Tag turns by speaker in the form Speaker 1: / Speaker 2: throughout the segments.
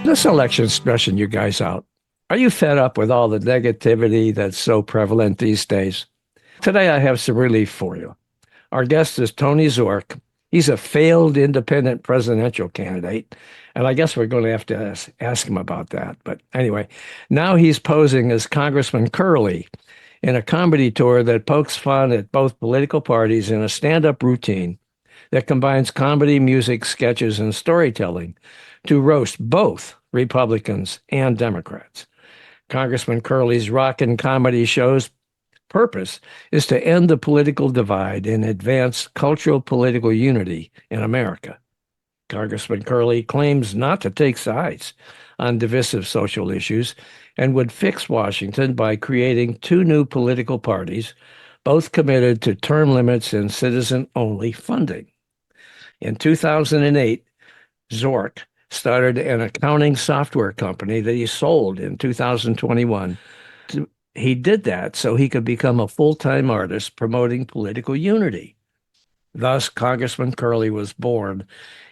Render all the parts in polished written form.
Speaker 1: This election's stressing you guys out. Are you fed up with all the negativity that's so prevalent these days? Today, I have some relief for you. Our guest is Tony Zorc. He's a failed independent presidential candidate, and I guess we're going to have to ask him about that. But anyway, now he's posing as Congressman Curly in a comedy tour that pokes fun at both political parties in a stand-up routine that combines comedy, music, sketches, and storytelling to roast both Republicans and Democrats. Congressman Curly's rock and comedy show's purpose is to end the political divide and advance cultural political unity in America. Congressman Curly claims not to take sides on divisive social issues and would fix Washington by creating two new political parties, both committed to term limits and citizen-only funding. In 2008, Zorc started an accounting software company that he sold in 2021. He did that so he could become a full-time artist promoting political unity. Thus, Congressman Curly was born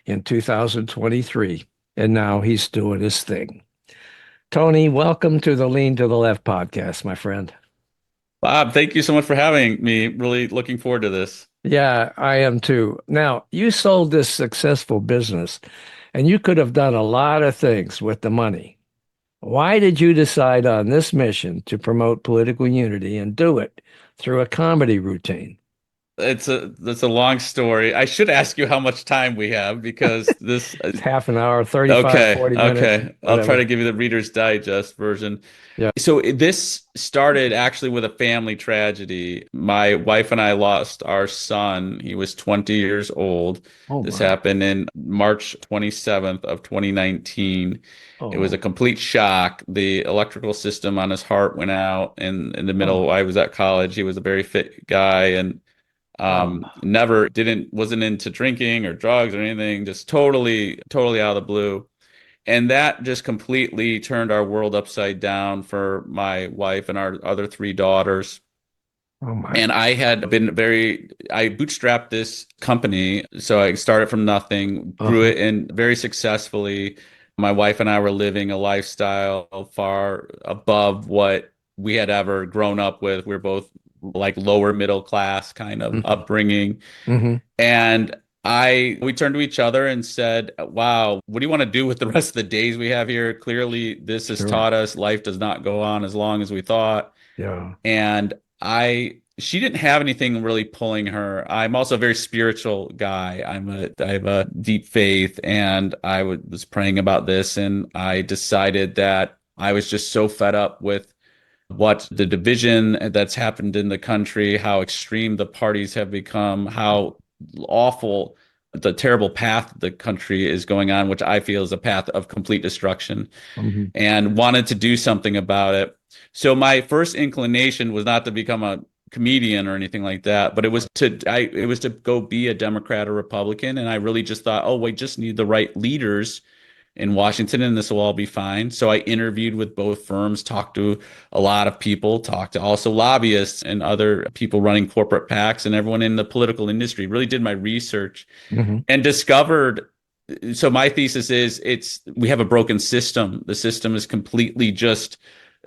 Speaker 1: in 2023, and now he's doing his thing. Tony, welcome to the Lean to the Left podcast, my friend.
Speaker 2: Bob, thank you so much for having me. Really looking forward to this.
Speaker 1: Yeah, I am too. Now, you sold this successful business, and you could have done a lot of things with the money. Why did you decide on this mission to promote political unity and do it through a comedy routine?
Speaker 2: That's a long story. I should ask you how much time we have because this
Speaker 1: It's half an hour, 35,
Speaker 2: okay,
Speaker 1: 40 minutes,
Speaker 2: okay. I'll try
Speaker 1: whatever.
Speaker 2: to give you the Reader's Digest version.
Speaker 1: Yeah.
Speaker 2: So this started actually with a family tragedy. My wife and I lost our son. He was 20 years old.
Speaker 1: Oh
Speaker 2: This
Speaker 1: my.
Speaker 2: happened in March 27th of 2019. It was a
Speaker 1: Oh,
Speaker 2: complete shock. The electrical system on his heart went out in the
Speaker 1: oh,
Speaker 2: middle. I was at college. He was a very fit guy and
Speaker 1: oh.
Speaker 2: never didn't wasn't into drinking or drugs or anything, just totally out of the blue. And that just completely turned our world upside down for my wife and our other three daughters.
Speaker 1: Oh my.
Speaker 2: And I bootstrapped this company. So I started from nothing, grew
Speaker 1: Uh-huh.
Speaker 2: it and very successfully. My wife and I were living a lifestyle far above what we had ever grown up with. We are both like lower middle class kind of
Speaker 1: Hmm.
Speaker 2: upbringing.
Speaker 1: Hmm.
Speaker 2: And we turned to each other and said, wow, what do you want to do with the rest of the days we have here? Clearly, this has
Speaker 1: Sure.
Speaker 2: taught us life does not go on as long as we thought.
Speaker 1: Yeah.
Speaker 2: And she didn't have anything really pulling her. I'm also a very spiritual guy. I have a deep faith, and was praying about this, and I decided that I was just so fed up with what the division that's happened in the country, how extreme the parties have become, how awful the terrible path the country is going on, which I feel is a path of complete destruction,
Speaker 1: Hmm.
Speaker 2: and wanted to do something about it. So my first inclination was not to become a comedian or anything like that, but it was to go be a Democrat or Republican. And I really just thought, oh, we just need the right leaders in Washington and this will all be fine. So I interviewed with both firms, talked to a lot of people, talked to also lobbyists and other people running corporate PACs and everyone in the political industry, really did my research
Speaker 1: Hmm.
Speaker 2: and discovered. So my thesis is we have a broken system. The system is completely just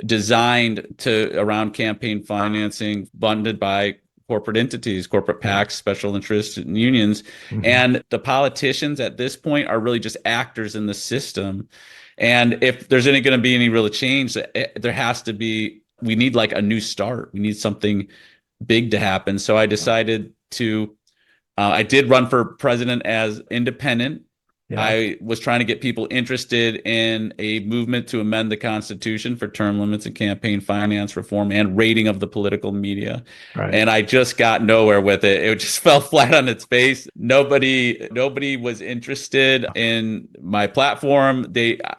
Speaker 2: designed to around campaign financing funded by corporate entities, corporate
Speaker 1: Yeah.
Speaker 2: PACs, special interests and unions.
Speaker 1: Hmm.
Speaker 2: And the politicians at this point are really just actors in the system. And if there's going to be any real change, there has to be, we need like a new start. We need something big to happen. So I decided I did run for president as independent.
Speaker 1: Yeah.
Speaker 2: I was trying to get people interested in a movement to amend the Constitution for term limits and campaign finance reform and rating of the political media.
Speaker 1: Right.
Speaker 2: And I just got nowhere with it. It just fell flat on its face. Nobody was interested in my platform.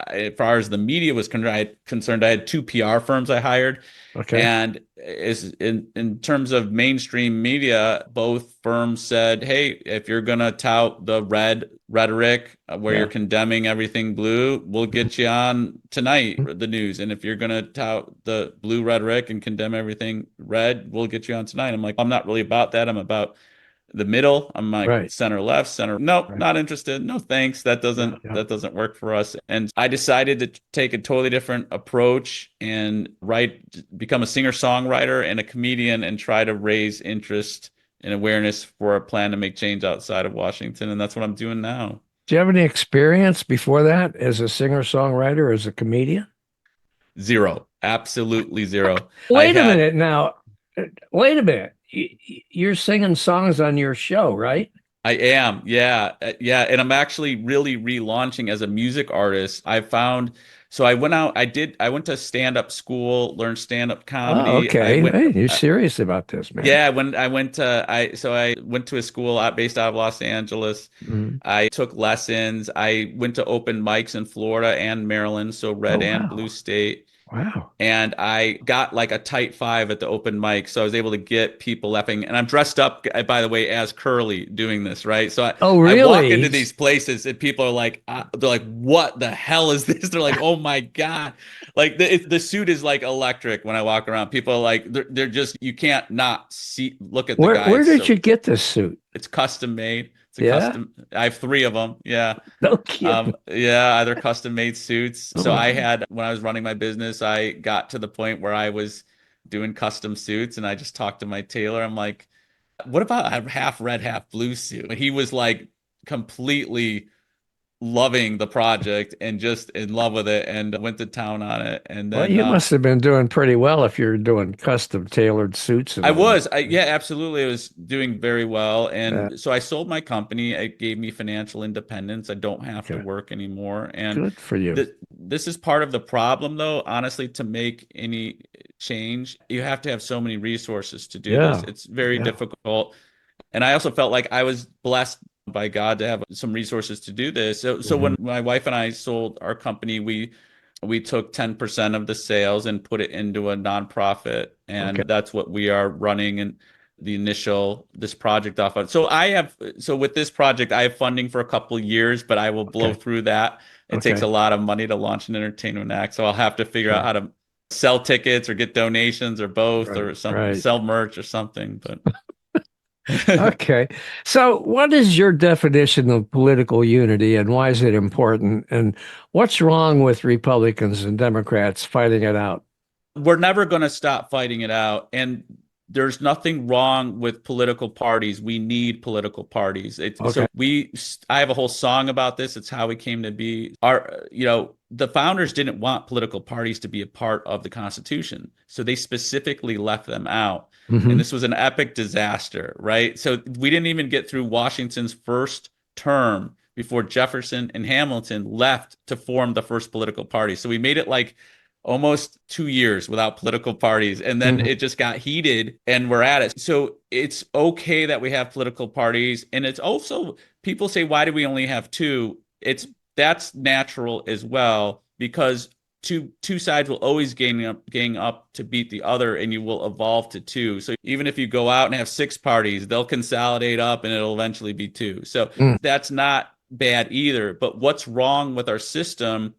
Speaker 2: As far as the media was concerned, I had two PR firms I hired.
Speaker 1: Okay.
Speaker 2: And is in terms of mainstream media, both firms said, "Hey, if you're gonna tout the red rhetoric where you're
Speaker 1: Yeah.
Speaker 2: condemning everything blue, we'll get you on tonight, the news. And if you're gonna tout the blue rhetoric and condemn everything red, we'll get you on tonight." I'm like, I'm not really about that. I'm about the middle. I'm like
Speaker 1: Right.
Speaker 2: center left, center. Nope,
Speaker 1: Right.
Speaker 2: not interested. No, thanks.
Speaker 1: Yeah. Yeah.
Speaker 2: That doesn't work for us. And I decided to take a totally different approach and become a singer-songwriter and a comedian and try to raise interest and awareness for a plan to make change outside of Washington. And that's what I'm doing now.
Speaker 1: Do you have any experience before that as a singer-songwriter, as a comedian?
Speaker 2: Zero. Absolutely zero. I
Speaker 1: Wait a
Speaker 2: had
Speaker 1: minute now. Wait a minute. You're singing songs on your show, right?
Speaker 2: I am, yeah, yeah, and I'm actually really relaunching as a music artist. I found, so I went out, I went to stand-up school, learned stand-up
Speaker 1: Oh,
Speaker 2: comedy. I
Speaker 1: okay.
Speaker 2: went,
Speaker 1: Hey, you're serious about this, man.
Speaker 2: yeah, when I went to, I went to a school based out of Los Angeles.
Speaker 1: Mhm.
Speaker 2: I took lessons. I went to open mics in Florida and Maryland, so
Speaker 1: Oh,
Speaker 2: red and blue
Speaker 1: wow.
Speaker 2: state.
Speaker 1: Wow.
Speaker 2: And I got like a tight five at the open mic, so I was able to get people laughing. And I'm dressed up, by the way, as Curly doing this, right? So
Speaker 1: Oh,
Speaker 2: I walk into
Speaker 1: really?
Speaker 2: these places and people are like, they're like, "What the hell is this?" They're like, "Oh my God!" Like the suit is like electric when I walk around. People are like, they're just you can't not look at the guy.
Speaker 1: Where
Speaker 2: It's
Speaker 1: did
Speaker 2: so
Speaker 1: you get this suit?
Speaker 2: it's custom made. It's a
Speaker 1: Yeah?
Speaker 2: custom. I have three of them. Yeah.
Speaker 1: No kidding.
Speaker 2: Yeah, they're custom made suits.
Speaker 1: Oh,
Speaker 2: So I
Speaker 1: wow.
Speaker 2: had, when I was running my business, I got to the point where I was doing custom suits and I just talked to my tailor. I'm like, what about a half red, half blue suit? And he was like completely loving the project and just in love with it and went to town on it. And
Speaker 1: Well,
Speaker 2: then
Speaker 1: you must have been doing pretty well if you're doing custom tailored suits and all that.
Speaker 2: yeah, absolutely. I was doing very well.
Speaker 1: Yeah.
Speaker 2: And so I sold my company. It gave me financial independence. I don't have to
Speaker 1: Okay.
Speaker 2: work anymore. And
Speaker 1: Good for you.
Speaker 2: this is part of the problem, though, honestly, to make any change, you have to have so many resources to do this.
Speaker 1: Yeah.
Speaker 2: It's very
Speaker 1: Yeah.
Speaker 2: difficult. And I also felt like I was blessed by God to have some resources to do this. So
Speaker 1: Hmm.
Speaker 2: when my wife and I sold our company, we took 10% of the sales and put it into a nonprofit. And
Speaker 1: Okay.
Speaker 2: that's what we are running and the initial this project off of. So with this project, I have funding for a couple of years, but I will blow
Speaker 1: Okay.
Speaker 2: through that. It takes a
Speaker 1: Okay.
Speaker 2: lot of money to launch an entertainment act. So I'll have to figure out
Speaker 1: Sure.
Speaker 2: how to sell tickets or get donations or both
Speaker 1: Right.
Speaker 2: or some
Speaker 1: Right.
Speaker 2: sell merch or something. But
Speaker 1: Okay. So, what is your definition of political unity and why is it important? And what's wrong with Republicans and Democrats fighting it out?
Speaker 2: we're never going to stop fighting it out. And there's nothing wrong with political parties. We need political parties.
Speaker 1: Okay.
Speaker 2: I have a whole song about this. It's how we came to be. The founders didn't want political parties to be a part of the Constitution. So they specifically left them out. And
Speaker 1: Hmm.
Speaker 2: this was an epic disaster, right? So we didn't even get through Washington's first term before Jefferson and Hamilton left to form the first political party. So we made it like almost 2 years without political parties. And then
Speaker 1: Hmm.
Speaker 2: it just got heated and we're at it. So it's okay that we have political parties. And it's also, people say, why do we only have two? That's natural as well, because two sides will always gang up to beat the other and you will evolve to two. So even if you go out and have six parties, they'll consolidate up and it'll eventually be two. So
Speaker 1: Mm.
Speaker 2: that's not bad either. But what's wrong with our system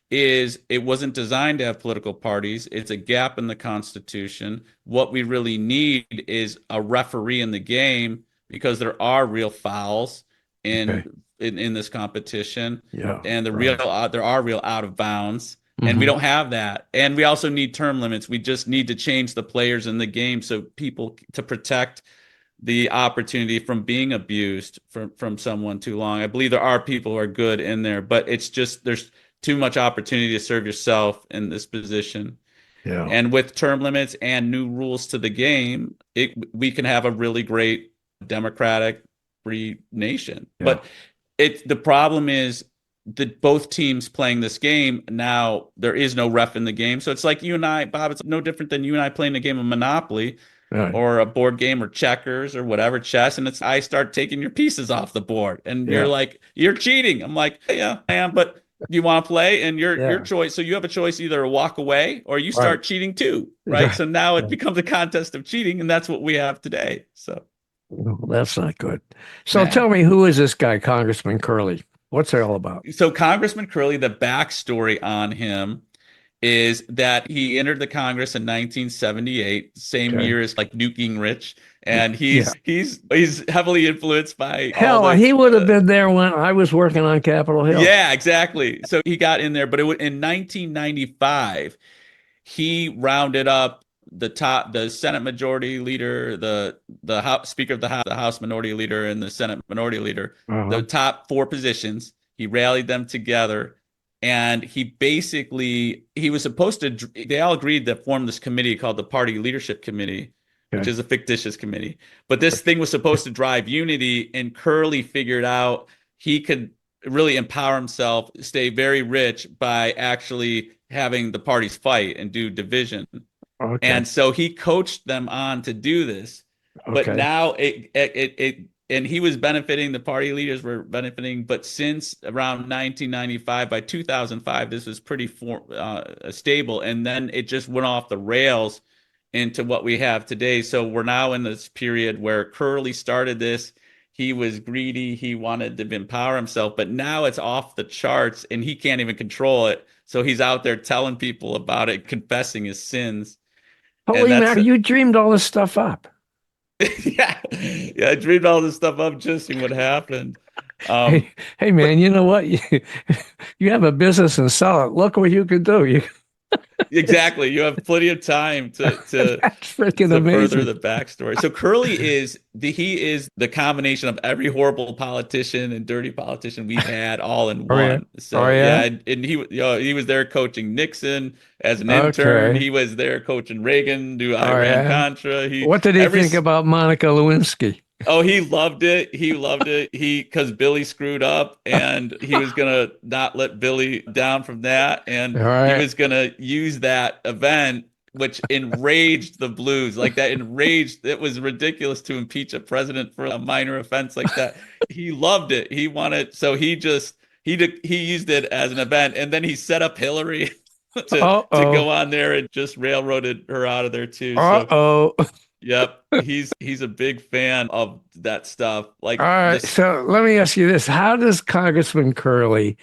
Speaker 2: is it wasn't designed to have political parties. It's a gap in the Constitution. What we really need is a referee in the game because there are real fouls
Speaker 1: Okay.
Speaker 2: in this competition,
Speaker 1: Yeah.
Speaker 2: and
Speaker 1: Right.
Speaker 2: there are real out of bounds, and we
Speaker 1: Hmm.
Speaker 2: don't have that. And we also need term limits. We just need to change the players in the game so people to protect the opportunity from being abused from someone too long. I believe there are people who are good in there, but it's just there's too much opportunity to serve yourself in this position.
Speaker 1: Yeah.
Speaker 2: And with term limits and new rules to the game, we can have a really great democratic free nation.
Speaker 1: Yeah.
Speaker 2: But the problem is that both teams playing this game now there is no ref in the game. So it's like you and I, Bob, it's no different than you and I playing a game of Monopoly
Speaker 1: Right.
Speaker 2: or a board game or checkers or whatever, chess, and it's I start taking your pieces off the board and you're
Speaker 1: Yeah.
Speaker 2: like, you're cheating. I'm like, yeah, I am, but you want to play and your
Speaker 1: Yeah.
Speaker 2: choice. So you have a choice, either walk away or you
Speaker 1: Right.
Speaker 2: start cheating too, right?
Speaker 1: Right.
Speaker 2: So now it
Speaker 1: Yeah.
Speaker 2: becomes a contest of cheating, and that's what we have today. So
Speaker 1: Well, that's not good. So
Speaker 2: nah.
Speaker 1: tell me, who is this guy, Congressman Curly? What's it all about?
Speaker 2: So Congressman Curly, the backstory on him is that he entered the Congress in 1978, same
Speaker 1: Okay.
Speaker 2: year as like Newt Gingrich. and
Speaker 1: Yeah.
Speaker 2: he's heavily influenced by all
Speaker 1: Hell,
Speaker 2: the
Speaker 1: he would have been there when I was working on Capitol Hill.
Speaker 2: yeah, exactly. So he got in there, but in 1995 he rounded up the Senate Majority Leader, the House, Speaker of the House Minority Leader, and the Senate Minority Leader, the
Speaker 1: Uh-huh.
Speaker 2: top four positions. He rallied them together, and he was supposed to. They all agreed to form this committee called the Party Leadership Committee, which
Speaker 1: Okay.
Speaker 2: is a fictitious committee. But this thing was supposed to drive unity, and Curly figured out he could really empower himself, stay very rich by actually having the parties fight and do division.
Speaker 1: Okay.
Speaker 2: And so he coached them on to do this. But
Speaker 1: Okay.
Speaker 2: now and he was benefiting, the party leaders were benefiting. But since around 1995, by 2005, this was pretty stable. And then it just went off the rails into what we have today. So we're now in this period where Curly started this. He was greedy. He wanted to empower himself, but now it's off the charts and he can't even control it. So he's out there telling people about it, confessing his sins. And
Speaker 1: Holy
Speaker 2: that's
Speaker 1: mackerel, you dreamed all this stuff up.
Speaker 2: yeah, yeah. I dreamed all this stuff up just seeing what happened.
Speaker 1: Hey, hey
Speaker 2: But
Speaker 1: man, you know what? You have a business and sell it. Look what you can do.
Speaker 2: exactly, you have plenty of time
Speaker 1: That's freaking
Speaker 2: to further
Speaker 1: amazing.
Speaker 2: the backstory. So Curly is the combination of every horrible politician and dirty politician we've had all in
Speaker 1: Oh yeah.
Speaker 2: one.
Speaker 1: Oh
Speaker 2: So yeah,
Speaker 1: yeah.
Speaker 2: and he was there coaching Nixon as an intern.
Speaker 1: Okay.
Speaker 2: He was there coaching Reagan, do
Speaker 1: Oh
Speaker 2: Iran
Speaker 1: yeah.
Speaker 2: Contra. He
Speaker 1: What did he
Speaker 2: every
Speaker 1: think about Monica Lewinsky?
Speaker 2: Oh, he loved it. He loved it. Because Billy screwed up and he was gonna not let Billy down from that. And
Speaker 1: All
Speaker 2: he
Speaker 1: right.
Speaker 2: was gonna use that event, which enraged the Blues. Like that enraged, it was ridiculous to impeach a president for a minor offense like that. He loved it. He wanted, so he used it as an event, and then he set up Hillary to
Speaker 1: Uh-oh.
Speaker 2: go on there and just railroaded her out of there too. So
Speaker 1: Uh-oh.
Speaker 2: yep, he's a big fan of that stuff.
Speaker 1: All
Speaker 2: Like
Speaker 1: right.
Speaker 2: this
Speaker 1: So let me ask you this. How does Congressman Curley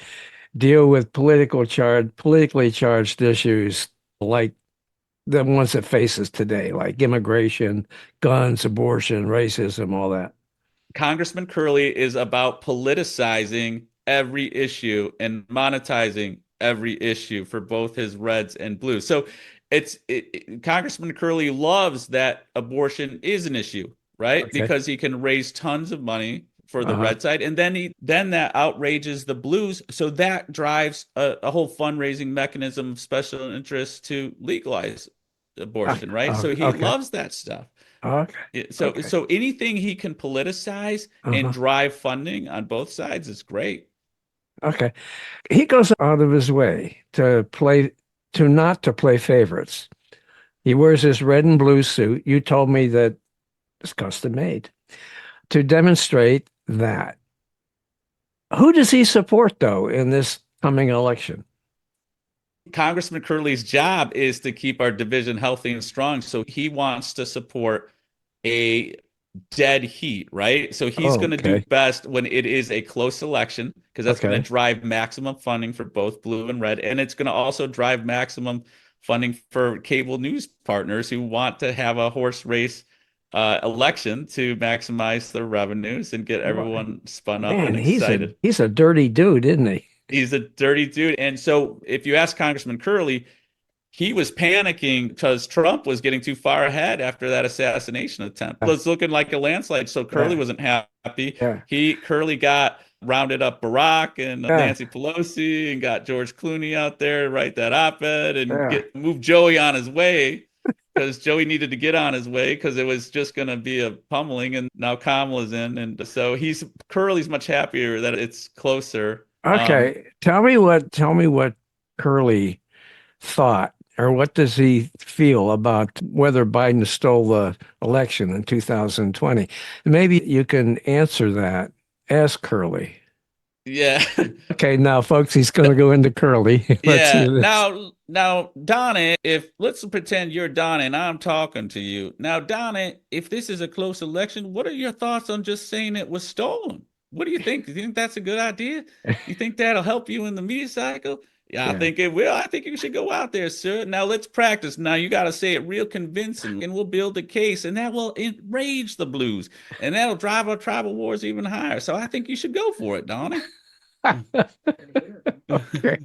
Speaker 1: deal with politically charged issues like the ones that face us today, like immigration, guns, abortion, racism, all that?
Speaker 2: Congressman Curly is about politicizing every issue and monetizing every issue for both his reds and blues. So Congressman Curly loves that abortion is an issue, right?
Speaker 1: Okay.
Speaker 2: Because he can raise tons of money for the
Speaker 1: Uh-huh.
Speaker 2: red side, and then that outrages the blues, so that drives a whole fundraising mechanism of special interest to legalize abortion, right? So he
Speaker 1: Okay.
Speaker 2: loves that stuff.
Speaker 1: Okay. Okay.
Speaker 2: So anything he can politicize and
Speaker 1: Uh-huh.
Speaker 2: drive funding on both sides is great.
Speaker 1: Okay. He goes out of his way to play favorites. He wears his red and blue suit. You told me that it's custom made to demonstrate that. Who does he support, though, in this coming election?
Speaker 2: Congressman Curley's job is to keep our division healthy and strong. So he wants to support a dead heat, right? So he's
Speaker 1: Oh,
Speaker 2: going to do
Speaker 1: okay.
Speaker 2: best when it is a close election because that's going to
Speaker 1: Okay.
Speaker 2: drive maximum funding for both blue and red. And it's going to also drive maximum funding for cable news partners who want to have a horse race election to maximize their revenues and get
Speaker 1: Boy,
Speaker 2: everyone spun up
Speaker 1: man,
Speaker 2: and
Speaker 1: he's a
Speaker 2: excited.
Speaker 1: he's a dirty dude, isn't he?
Speaker 2: He's a dirty dude. And so if you ask Congressman Curley, he was panicking because Trump was getting too far ahead after that assassination attempt. It
Speaker 1: Yeah.
Speaker 2: was looking like a landslide. So Curley
Speaker 1: Yeah.
Speaker 2: wasn't happy.
Speaker 1: Yeah.
Speaker 2: Curley got rounded up Barack and
Speaker 1: Yeah.
Speaker 2: Nancy Pelosi and got George Clooney out there to write that op-ed and
Speaker 1: Yeah.
Speaker 2: get move Joey on his way because Joey needed to get on his way because it was just going to be a pummeling. And now Kamala's in, and so Curley's much happier that it's closer.
Speaker 1: Okay. Tell me what Curly thought, or what does he feel about whether Biden stole the election in 2020? Maybe you can answer that. Ask Curly.
Speaker 2: Yeah.
Speaker 1: Okay, now, folks, he's going to go into Curly. Let's
Speaker 2: Yeah.
Speaker 1: hear this.
Speaker 2: Now, Donnie, if let's pretend you're Donnie and I'm talking to you. Now, Donnie, if this is a close election, what are your thoughts on just saying it was stolen? What do you think? Do you think that's a good idea? You think that'll help you in the media cycle? Yeah, I
Speaker 1: Yeah.
Speaker 2: think it will. I think you should go out there, sir. Now let's practice. Now you got to say it real convincing, and we'll build a case, and that will enrage the blues, and that'll drive our tribal wars even higher. So I think you should go for it, Donnie.
Speaker 1: Okay.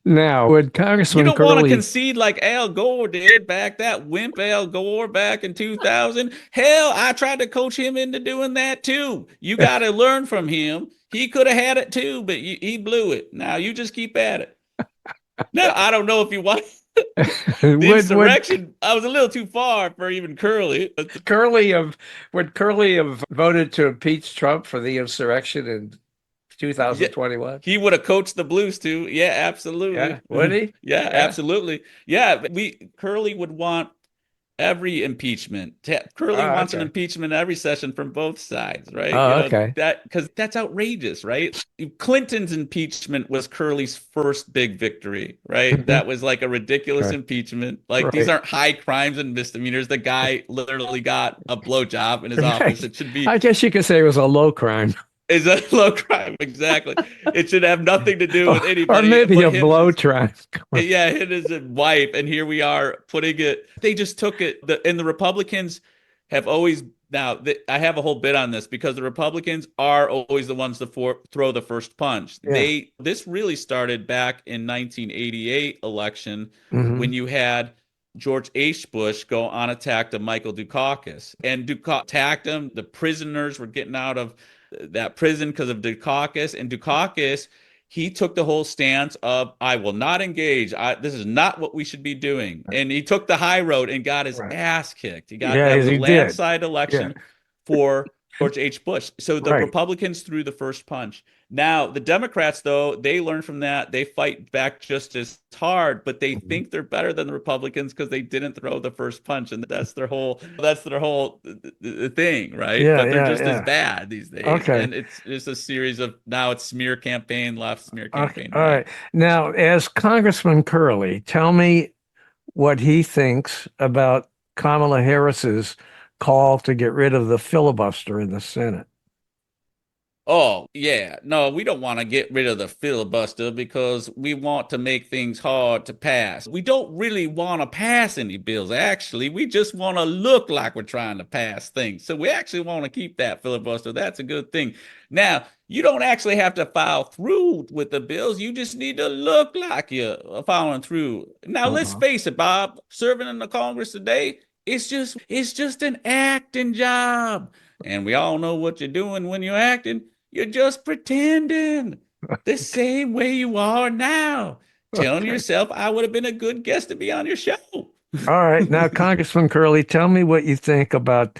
Speaker 1: Now, would
Speaker 2: You
Speaker 1: Congressman
Speaker 2: don't want to
Speaker 1: Curly,
Speaker 2: concede like Al Gore did back that wimp Al Gore back in 2000. Hell, I tried to coach him into doing that too. You got to learn from him. He could have had it too, but he blew it. Now you just keep at it. Now, I don't know if you want the
Speaker 1: would
Speaker 2: insurrection. I was a little too far for even Curly.
Speaker 1: Curly have would Curly have voted to impeach Trump for the insurrection in
Speaker 2: Yeah,
Speaker 1: 2021?
Speaker 2: he would have coached the Blues too. Yeah, absolutely.
Speaker 1: Yeah, would he?
Speaker 2: Yeah,
Speaker 1: Yeah.
Speaker 2: absolutely. Yeah, we Curly would want every impeachment. Curly
Speaker 1: Oh,
Speaker 2: wants an
Speaker 1: okay.
Speaker 2: impeachment every session from both sides, right?
Speaker 1: Oh, okay.
Speaker 2: That because that's outrageous, right? Clinton's impeachment was Curly's first big victory, right?
Speaker 1: Mhm.
Speaker 2: That was like a ridiculous
Speaker 1: Okay.
Speaker 2: impeachment. Like these
Speaker 1: Right.
Speaker 2: aren't high crimes and misdemeanors. The guy literally got a blowjob in his office.
Speaker 1: Right.
Speaker 2: It should be
Speaker 1: I guess you could say it was a low crime.
Speaker 2: is a low crime. Exactly. It should have nothing to do with
Speaker 1: Or
Speaker 2: anybody
Speaker 1: maybe
Speaker 2: but
Speaker 1: a
Speaker 2: him
Speaker 1: blow
Speaker 2: just
Speaker 1: try.
Speaker 2: yeah, him as a wife, and here we are putting it. They just took it, and the Republicans have always now. I have a whole bit on this because the Republicans are always the ones to throw the first punch.
Speaker 1: Yeah.
Speaker 2: This really started back in 1988 election
Speaker 1: Hmm.
Speaker 2: when you had George H. Bush go on attack to Michael Dukakis, and Dukakis attacked him. The prisoners were getting out of that prison because of Dukakis, and Dukakis he took the whole stance of I will not engage. This is not what we should be doing. And he took the high road and got his
Speaker 1: Right.
Speaker 2: ass kicked. That
Speaker 1: Yeah,
Speaker 2: was a
Speaker 1: he did.
Speaker 2: landslide
Speaker 1: Yeah.
Speaker 2: election for George H. Bush. So the
Speaker 1: Right.
Speaker 2: Republicans threw the first punch. Now, the Democrats, though, they learn from that. They fight back just as hard, but they
Speaker 1: Mhm.
Speaker 2: think they're better than the Republicans because they didn't throw the first punch. And that's their whole thing, right?
Speaker 1: Yeah,
Speaker 2: But they're
Speaker 1: yeah,
Speaker 2: just as
Speaker 1: yeah.
Speaker 2: bad these days.
Speaker 1: Okay.
Speaker 2: And it's just a series of now it's smear campaign left, smear
Speaker 1: Okay.
Speaker 2: campaign
Speaker 1: All
Speaker 2: right.
Speaker 1: right. Now, as Congressman Curly, tell me what he thinks about Kamala Harris's call to get rid of the filibuster in the Senate.
Speaker 2: Oh, yeah. No, we don't want to get rid of the filibuster because we want to make things hard to pass. We don't really want to pass any bills, actually. We just want to look like we're trying to pass things. So we actually want to keep that filibuster. That's a good thing. Now, you don't actually have to file through with the bills. You just need to look like you're following through. Now, let's
Speaker 1: Uh-huh.
Speaker 2: face it, Bob, serving in the Congress today, it's just an acting job. And we all know what you're doing when you're acting. You're just pretending the same way you are now, telling
Speaker 1: Okay.
Speaker 2: yourself I would have been a good guest to be on your show.
Speaker 1: All right. Now, Congressman Curly, tell me what you think about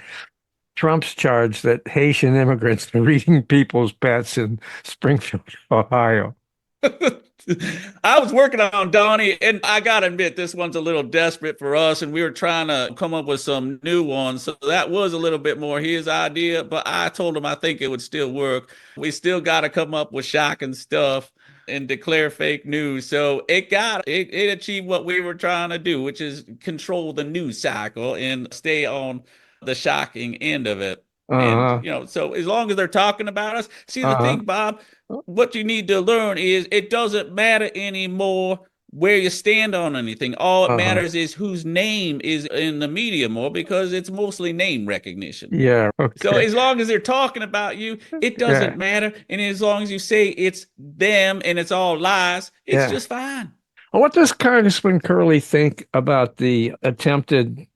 Speaker 1: Trump's charge that Haitian immigrants are eating people's pets in Springfield, Ohio.
Speaker 2: I was working on Donnie, and I gotta admit, this one's a little desperate for us, and we were trying to come up with some new ones. So that was a little bit more his idea, but I told him I think it would still work. We still got to come up with shocking stuff and declare fake news. So it achieved what we were trying to do, which is control the news cycle and stay on the shocking end of it. And
Speaker 1: Uh-huh.
Speaker 2: so as long as they're talking about us, see the
Speaker 1: Uh-huh.
Speaker 2: thing, Bob, what you need to learn is it doesn't matter anymore where you stand on anything. All it
Speaker 1: Uh-huh.
Speaker 2: matters is whose name is in the media more because it's mostly name recognition.
Speaker 1: Yeah.
Speaker 2: So
Speaker 1: Okay.
Speaker 2: as long as they're talking about you, it
Speaker 1: Yeah.
Speaker 2: doesn't matter. And as long as you say it's them and it's all lies, it's
Speaker 1: Yeah.
Speaker 2: just fine.
Speaker 1: Well, what does Congressman Curley think about the attempted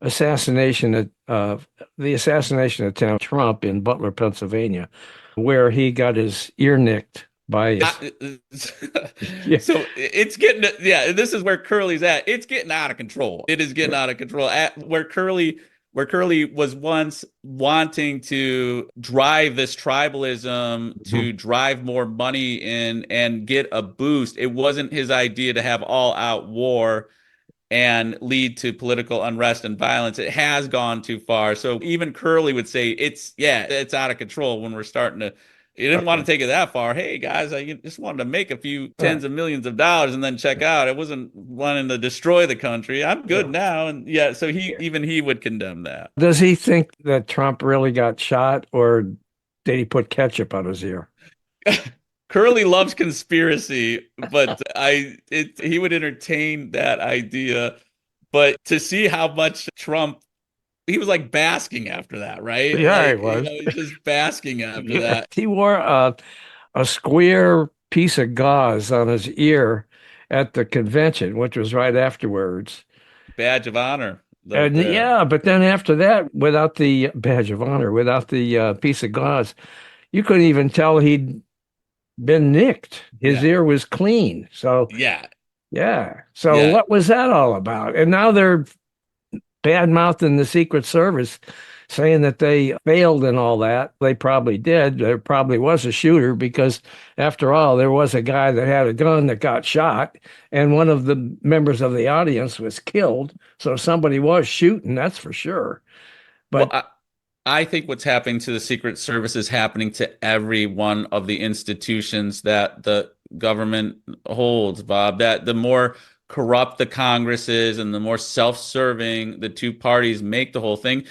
Speaker 1: assassination of the assassination attempt of Trump in Butler, Pennsylvania, where he got his ear nicked by his yeah.
Speaker 2: So it's getting yeah, this is where Curly's at. It's getting out of control. It is getting out of control. At where Curly was once wanting to drive this tribalism
Speaker 1: Mhm.
Speaker 2: to drive more money in and get a boost. It wasn't his idea to have all out war and lead to political unrest and violence. It has gone too far. So even Curly would say it's out of control when we're starting to. He didn't want
Speaker 1: Okay.
Speaker 2: to take it that far. Hey guys, I just wanted to make a few
Speaker 1: Yeah.
Speaker 2: tens of millions of dollars and then check out. It wasn't wanting to destroy the country. I'm good
Speaker 1: Yeah.
Speaker 2: now, and yeah. So
Speaker 1: Yeah.
Speaker 2: he would condemn that.
Speaker 1: Does he think that Trump really got shot, or did he put ketchup on his ear?
Speaker 2: Curly loves conspiracy, but he would entertain that idea. But to see how much Trump, he was like basking after that, right?
Speaker 1: Yeah, he
Speaker 2: Like,
Speaker 1: was.
Speaker 2: he's just basking after
Speaker 1: Yeah,
Speaker 2: that.
Speaker 1: he wore a square piece of gauze on his ear at the convention, which was right afterwards.
Speaker 2: Badge of honor right
Speaker 1: And
Speaker 2: there.
Speaker 1: yeah, but then after that, without the badge of honor, without the piece of gauze, you couldn't even tell he'd been nicked. His
Speaker 2: Yeah.
Speaker 1: ear was clean. So
Speaker 2: Yeah.
Speaker 1: yeah. So
Speaker 2: Yeah.
Speaker 1: what was that all about? And now they're bad mouthing the Secret Service, saying that they failed and all that. They probably did. There probably was a shooter because, after all, there was a guy that had a gun that got shot, and one of the members of the audience was killed. So somebody was shooting, that's for sure.
Speaker 2: Well,
Speaker 1: But
Speaker 2: I think what's happening to the Secret Service is happening to every one of the institutions that the government holds, Bob. That the more corrupt the Congress is and the more self-serving the two parties make the whole thing.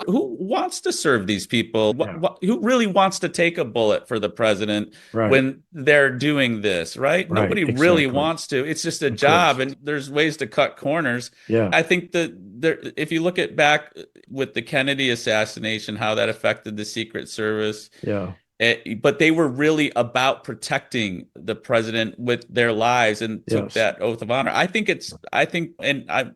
Speaker 2: Who wants to serve these people?
Speaker 1: yeah,
Speaker 2: Who really wants to take a bullet for the president
Speaker 1: right,
Speaker 2: when they're doing this, right?
Speaker 1: right,
Speaker 2: Nobody really
Speaker 1: exactly.
Speaker 2: wants to. It's just a
Speaker 1: Of course.
Speaker 2: job, and there's ways to cut corners.
Speaker 1: Yeah,
Speaker 2: I think that if you look at back with the Kennedy assassination, how that affected the Secret Service.
Speaker 1: yeah,
Speaker 2: But they were really about protecting the president with their lives and took
Speaker 1: yes,
Speaker 2: that oath of honor. I think, and I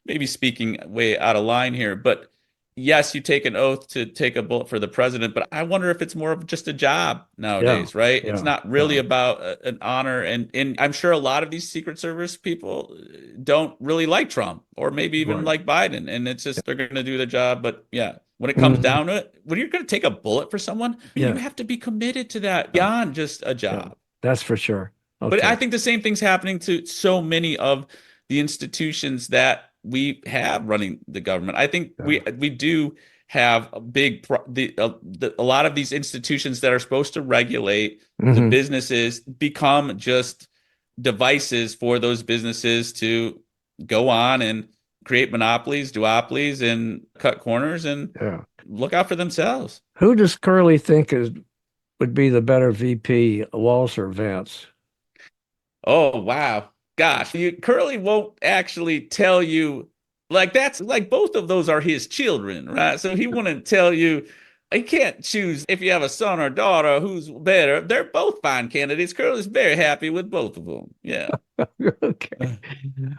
Speaker 2: may be speaking way out of line here, but yes, you take an oath to take a bullet for the president, but I wonder if it's more of just a job
Speaker 1: yeah,
Speaker 2: nowadays, right? It's
Speaker 1: yeah,
Speaker 2: not really
Speaker 1: yeah,
Speaker 2: about an honor. And I'm sure a lot of these Secret Service people don't really like Trump or maybe even
Speaker 1: right.
Speaker 2: like Biden. And it's just they're going to do the job. But yeah, when it comes
Speaker 1: Mhm.
Speaker 2: down to it, when you're going to take a bullet for someone, you
Speaker 1: Yeah,
Speaker 2: have to be committed to that
Speaker 1: yeah,
Speaker 2: beyond just a
Speaker 1: yeah,
Speaker 2: job.
Speaker 1: that's for sure.
Speaker 2: But I
Speaker 1: Okay.
Speaker 2: think the same thing's happening to so many of the institutions that we have running the government. I think
Speaker 1: Yeah.
Speaker 2: we do have a big a lot of these institutions that are supposed to regulate the
Speaker 1: Hmm.
Speaker 2: businesses become just devices for those businesses to go on and create monopolies, duopolies, and cut corners and
Speaker 1: Yeah.
Speaker 2: look out for themselves.
Speaker 1: Who does Curly think is would be the better VP, Walsh or Vance?
Speaker 2: Oh, wow. Gosh, Curly won't actually tell you like that's like both of those are his children, right? So he wouldn't tell you he can't choose if you have a son or daughter who's better. They're both fine candidates. Curly's very happy with both of them. Yeah.
Speaker 1: Okay.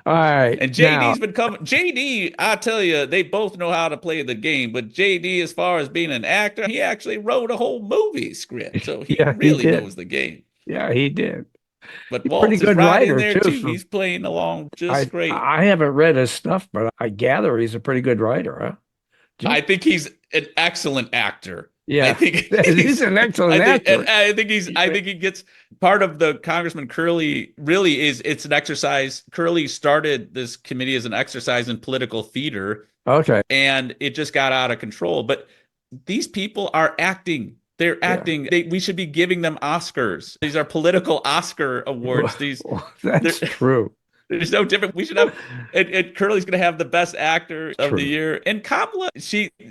Speaker 1: All right.
Speaker 2: And
Speaker 1: Now,
Speaker 2: JD's been coming. JD, I tell you, they both know how to play the game. But JD, as far as being an actor, he actually wrote a whole movie script. So he
Speaker 1: yeah, he
Speaker 2: really
Speaker 1: did.
Speaker 2: knows the game.
Speaker 1: Yeah, he did.
Speaker 2: But
Speaker 1: He's a pretty
Speaker 2: Waltz is
Speaker 1: good
Speaker 2: right in
Speaker 1: writer
Speaker 2: there
Speaker 1: too.
Speaker 2: too. He's playing along just great.
Speaker 1: I haven't read his stuff, but I gather he's a pretty good writer, huh?
Speaker 2: I
Speaker 1: Just
Speaker 2: think he's an excellent actor. I
Speaker 1: yeah,
Speaker 2: think
Speaker 1: he's an excellent actor.
Speaker 2: I think he gets part of the Congressman Curly really is it's an exercise. Curly started this committee as an exercise in political theater
Speaker 1: Okay.
Speaker 2: and it just got out of control. But these people are acting. They're
Speaker 1: Yeah.
Speaker 2: acting. We should be giving them Oscars. These are political Oscar awards. They're,
Speaker 1: That's true.
Speaker 2: there's no different. We should have, and Curly's going to have the best actor of the
Speaker 1: True.
Speaker 2: year. And Kamala,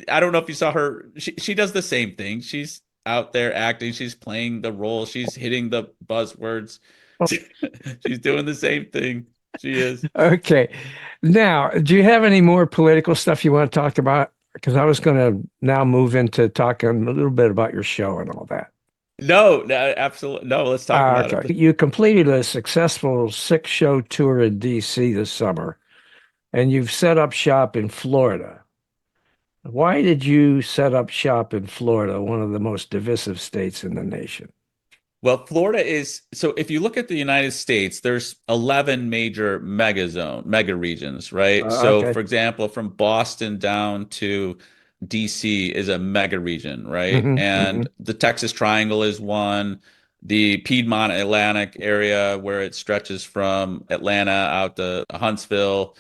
Speaker 2: I don't know if you saw her. She does the same thing. She's out there acting. She's playing the role. She's hitting the buzzwords. She's doing the same thing. She is.
Speaker 1: Okay. Now, do you have any more political stuff you want to talk about? Because I was going to now move into talking a little bit about your show and all that.
Speaker 2: No, no, absolutely. No, let's talk about
Speaker 1: Okay.
Speaker 2: it.
Speaker 1: You completed a successful six-show tour in DC this summer, and you've set up shop in Florida. Why did you set up shop in Florida, one of the most divisive states in the nation?
Speaker 2: Well, Florida is so if you look at the United States, there's 11 major mega regions, right? So,
Speaker 1: Okay.
Speaker 2: for example, from Boston down to DC is a mega region, right?
Speaker 1: Hmm. Hmm.
Speaker 2: And the Texas Triangle is one, the Piedmont Atlantic area where it stretches from Atlanta out to Huntsville.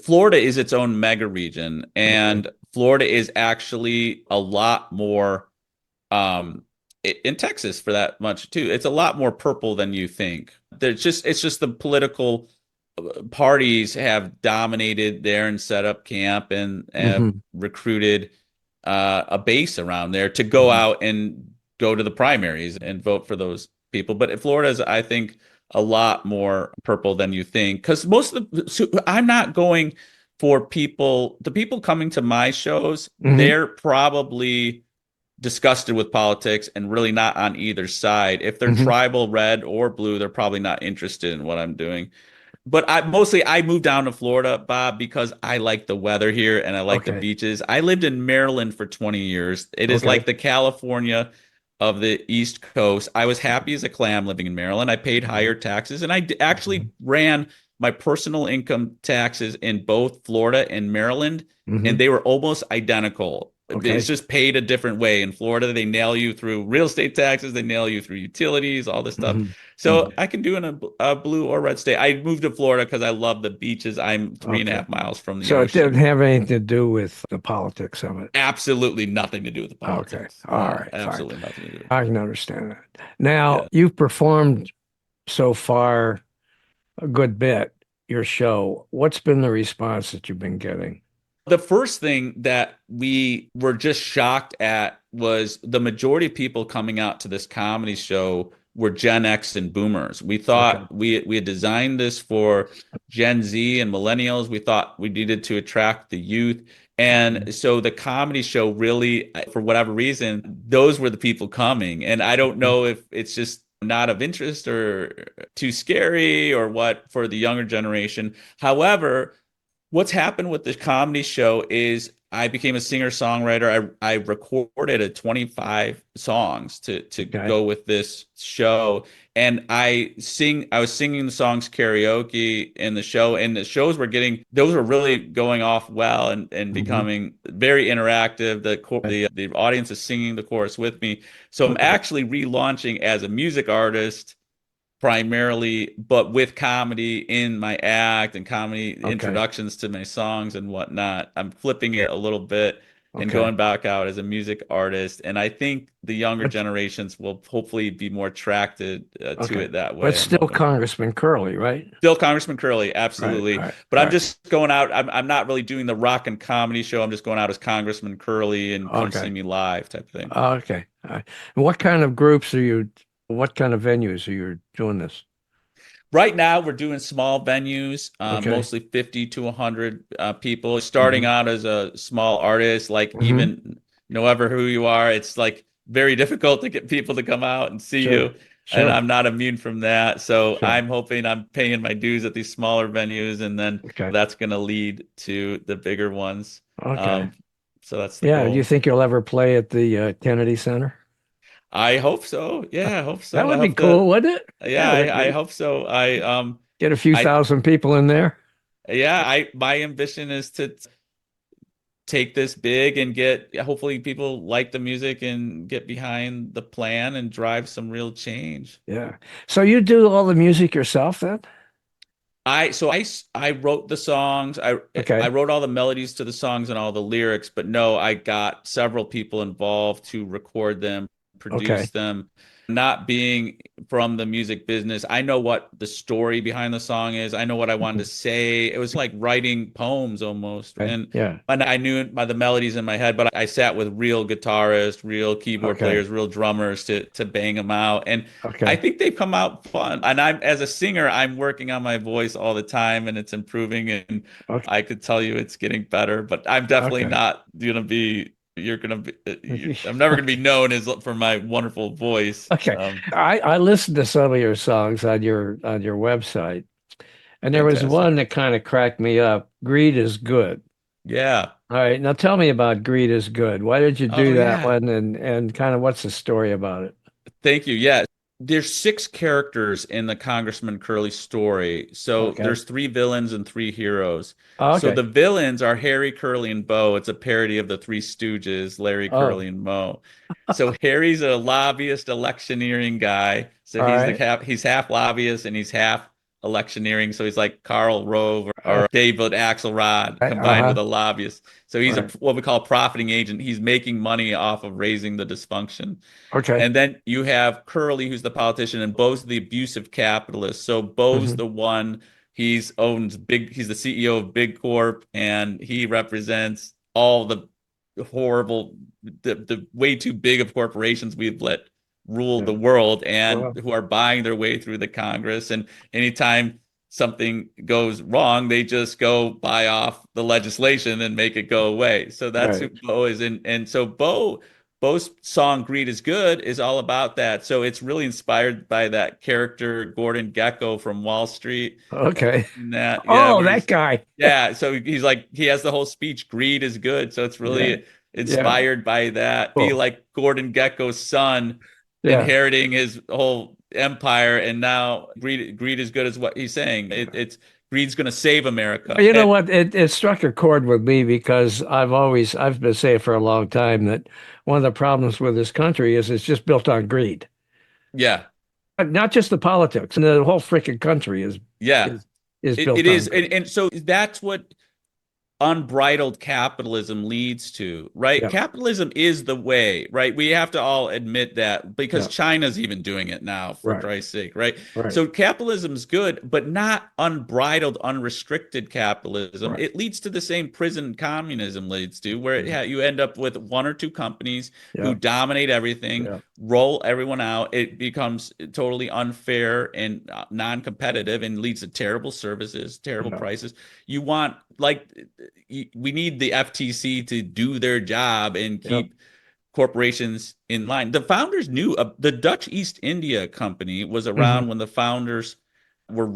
Speaker 2: Florida is its own mega region,
Speaker 1: Okay.
Speaker 2: and Florida is actually a lot more um in Texas for that much too. It's a lot more purple than you think. There's just it's just the political parties have dominated there and set up camp and have
Speaker 1: Hmm.
Speaker 2: recruited a base around there to go out and go to the primaries and vote for those people. But Florida is, I think, a lot more purple than you think. Because most of I'm not going for the people coming to my shows,
Speaker 1: Hmm.
Speaker 2: they're probably disgusted with politics and really not on either side. If they're
Speaker 1: Hmm.
Speaker 2: tribal, red or blue, they're probably not interested in what I'm doing. But I moved down to Florida, Bob, because I like the weather here and I like the
Speaker 1: Okay.
Speaker 2: beaches. I lived in Maryland for 20 years. It is like
Speaker 1: Okay.
Speaker 2: the California of the East Coast. I was happy as a clam living in Maryland. I paid higher taxes and actually ran my personal income taxes in both Florida and Maryland, and
Speaker 1: Hmm.
Speaker 2: they were almost identical. It's
Speaker 1: Okay.
Speaker 2: just paid a different way. In Florida, they nail you through real estate taxes, they nail you through utilities, all this stuff.
Speaker 1: Hmm.
Speaker 2: So I can do in a blue or red state. I moved to Florida because I love the beaches. I'm three and a
Speaker 1: Okay.
Speaker 2: half miles from the
Speaker 1: So it didn't
Speaker 2: ocean.
Speaker 1: have anything to do with the politics of it.
Speaker 2: Absolutely nothing to do with the
Speaker 1: Okay.
Speaker 2: politics.
Speaker 1: All right. Fine.
Speaker 2: Absolutely nothing to do.
Speaker 1: I can understand that. Now,
Speaker 2: Yeah.
Speaker 1: you've performed so far a good bit your show. What's been the response that you've been getting?
Speaker 2: The first thing that we were just shocked at was the majority of people coming out to this comedy show were Gen X and boomers. We
Speaker 1: Okay.
Speaker 2: thought we had designed this for Gen Z and millennials. We thought we needed to attract the youth. And so the comedy show really, for whatever reason, those were the people coming. And I don't
Speaker 1: Mhm.
Speaker 2: know if it's just not of interest or too scary or what for the younger generation. However, what's happened with the comedy show is I became a singer-songwriter. I recorded 25 songs to
Speaker 1: Okay.
Speaker 2: go with this show. And I was singing the songs karaoke in the show, and the shows were those were really going off well and
Speaker 1: Hmm.
Speaker 2: becoming very interactive.
Speaker 1: Okay.
Speaker 2: The audience is singing the chorus with me. So I'm
Speaker 1: Okay.
Speaker 2: actually relaunching as a music artist primarily, but with comedy in my act and comedy
Speaker 1: Okay.
Speaker 2: introductions to my songs and whatnot. I'm flipping it a little bit and
Speaker 1: Okay.
Speaker 2: going back out as a music artist. And I think the younger
Speaker 1: But
Speaker 2: generations will hopefully be more attracted to
Speaker 1: okay.
Speaker 2: it that
Speaker 1: But
Speaker 2: way. I'm
Speaker 1: still
Speaker 2: hoping.
Speaker 1: Congressman Curly, right?
Speaker 2: Still Congressman Curly,
Speaker 1: Right. All
Speaker 2: absolutely.
Speaker 1: right.
Speaker 2: But
Speaker 1: All
Speaker 2: I'm
Speaker 1: right.
Speaker 2: just going out. I'm not really doing the rock and comedy show. I'm just going out as Congressman Curly and come see
Speaker 1: Okay.
Speaker 2: me live type of thing.
Speaker 1: Okay. All right. And what kind of groups are you, what kind of venues are you doing this?
Speaker 2: Right now, we're doing small venues,
Speaker 1: Okay.
Speaker 2: mostly 50 to 100 people. Starting
Speaker 1: Hmm.
Speaker 2: out as a small artist, like
Speaker 1: Hmm.
Speaker 2: even ever who you are, it's like very difficult to get people to come out and see
Speaker 1: Sure.
Speaker 2: you. And
Speaker 1: Sure.
Speaker 2: I'm not immune from that. So
Speaker 1: Sure.
Speaker 2: I'm hoping I'm paying my dues at these smaller venues, and then
Speaker 1: Okay.
Speaker 2: that's going to lead to the bigger ones.
Speaker 1: Okay.
Speaker 2: Um, so that's the
Speaker 1: Yeah. Do you
Speaker 2: goal.
Speaker 1: think you'll ever play at the Kennedy Center?
Speaker 2: I hope so. Yeah, I hope
Speaker 1: That
Speaker 2: so. I
Speaker 1: would be
Speaker 2: hope
Speaker 1: cool,
Speaker 2: the
Speaker 1: wouldn't it?
Speaker 2: yeah,
Speaker 1: Yeah.
Speaker 2: I hope so.
Speaker 1: Get a few
Speaker 2: I
Speaker 1: thousand people in there.
Speaker 2: yeah, I my ambition is to take this big and get hopefully people like the music and get behind the plan and drive some real change.
Speaker 1: Yeah. So you do all the music yourself then?
Speaker 2: I wrote the songs. I
Speaker 1: Okay.
Speaker 2: wrote all the melodies to the songs and all the lyrics, but no, I got several people involved to record them,
Speaker 1: Okay.
Speaker 2: produce them. Not being from the music business, I know what the story behind the song is. I know what I wanted to say. It was like writing poems almost.
Speaker 1: Okay. Yeah.
Speaker 2: And I knew by the melodies in my head, but I sat with real guitarists, real keyboard
Speaker 1: Okay.
Speaker 2: players, real drummers to bang them out. And I
Speaker 1: Okay.
Speaker 2: think they've come out fun. And I'm as a singer, I'm working on my voice all the time and it's improving. And
Speaker 1: Okay.
Speaker 2: I could tell you it's getting better, but I'm definitely
Speaker 1: Okay.
Speaker 2: not gonna be. You're gonna be. I'm never gonna be
Speaker 1: Okay.
Speaker 2: known as for my wonderful voice.
Speaker 1: Okay. I listened to some of your songs on your website, and there was
Speaker 2: Fantastic.
Speaker 1: one that kind of cracked me up. Greed is good.
Speaker 2: Yeah.
Speaker 1: All right. Now tell me about Greed is good. Why did you
Speaker 2: Oh
Speaker 1: do that
Speaker 2: yeah.
Speaker 1: one and kind of what's the story about it?
Speaker 2: Thank you. Yeah. There's six characters in the Congressman Curly story. So
Speaker 1: Okay.
Speaker 2: there's three villains and three heroes.
Speaker 1: Oh,
Speaker 2: So
Speaker 1: okay.
Speaker 2: the villains are Harry, Curly, and Bo. It's a parody of the Three Stooges, Larry,
Speaker 1: Oh,
Speaker 2: Curly, and Moe. So Harry's a lobbyist electioneering guy. So
Speaker 1: all right.
Speaker 2: he's half lobbyist and he's half electioneering. So he's like Karl Rove
Speaker 1: Uh,
Speaker 2: or David Axelrod combined with
Speaker 1: uh-huh.
Speaker 2: a lobbyist. So
Speaker 1: All
Speaker 2: he's
Speaker 1: right.
Speaker 2: what we call a profiting agent. He's making money off of raising the dysfunction.
Speaker 1: Okay.
Speaker 2: And then you have Curly, who's the politician, and Bo's the abusive capitalist. So Bo's
Speaker 1: Hmm.
Speaker 2: the one he's the CEO of Big Corp, and he represents all the horrible, the way too big of corporations we've let rule
Speaker 1: Yeah.
Speaker 2: the world and
Speaker 1: Well,
Speaker 2: who are buying their way through the Congress. And anytime something goes wrong, they just go buy off the legislation and make it go away. So that's who
Speaker 1: right.
Speaker 2: Bo is. And so Bo's song Greed is Good is all about that. So it's really inspired by that character Gordon Gekko from Wall Street.
Speaker 1: Okay.
Speaker 2: That, yeah,
Speaker 1: Oh,
Speaker 2: where
Speaker 1: that
Speaker 2: he's,
Speaker 1: guy.
Speaker 2: yeah, so he's like, he has the whole speech, greed is good. So it's
Speaker 1: Yeah.
Speaker 2: really
Speaker 1: Yeah.
Speaker 2: inspired by that. Be
Speaker 1: Cool.
Speaker 2: like Gordon Gekko's son,
Speaker 1: Yeah.
Speaker 2: inheriting his whole empire, and now greed is good is what he's saying. It's greed's going to save America.
Speaker 1: Well, you know
Speaker 2: And
Speaker 1: what? It struck a chord with me because I've been saying for a long time that one of the problems with this country is it's just built on greed.
Speaker 2: yeah,
Speaker 1: Not just the politics, and the whole freaking country
Speaker 2: yeah,
Speaker 1: is is
Speaker 2: it
Speaker 1: built on
Speaker 2: is.
Speaker 1: greed.
Speaker 2: And so that's what unbridled capitalism leads to, right?
Speaker 1: Yeah.
Speaker 2: Capitalism is the way, right? We have to all admit that because
Speaker 1: Yeah.
Speaker 2: China's even doing it now, for
Speaker 1: Right.
Speaker 2: Christ's sake, right?
Speaker 1: Right.
Speaker 2: So capitalism's good, but not unbridled, unrestricted capitalism.
Speaker 1: Right.
Speaker 2: It leads to the same prison communism leads to, where
Speaker 1: Yeah.
Speaker 2: you end up with one or two companies who
Speaker 1: Yeah.
Speaker 2: dominate everything,
Speaker 1: Yeah.
Speaker 2: roll everyone out. It becomes totally unfair and non-competitive and leads to terrible services, terrible
Speaker 1: Yeah.
Speaker 2: prices. You want like we need the FTC to do their job and
Speaker 1: Yeah.
Speaker 2: keep corporations in line. The founders knew the Dutch East India Company was
Speaker 1: Hmm.
Speaker 2: around when the founders were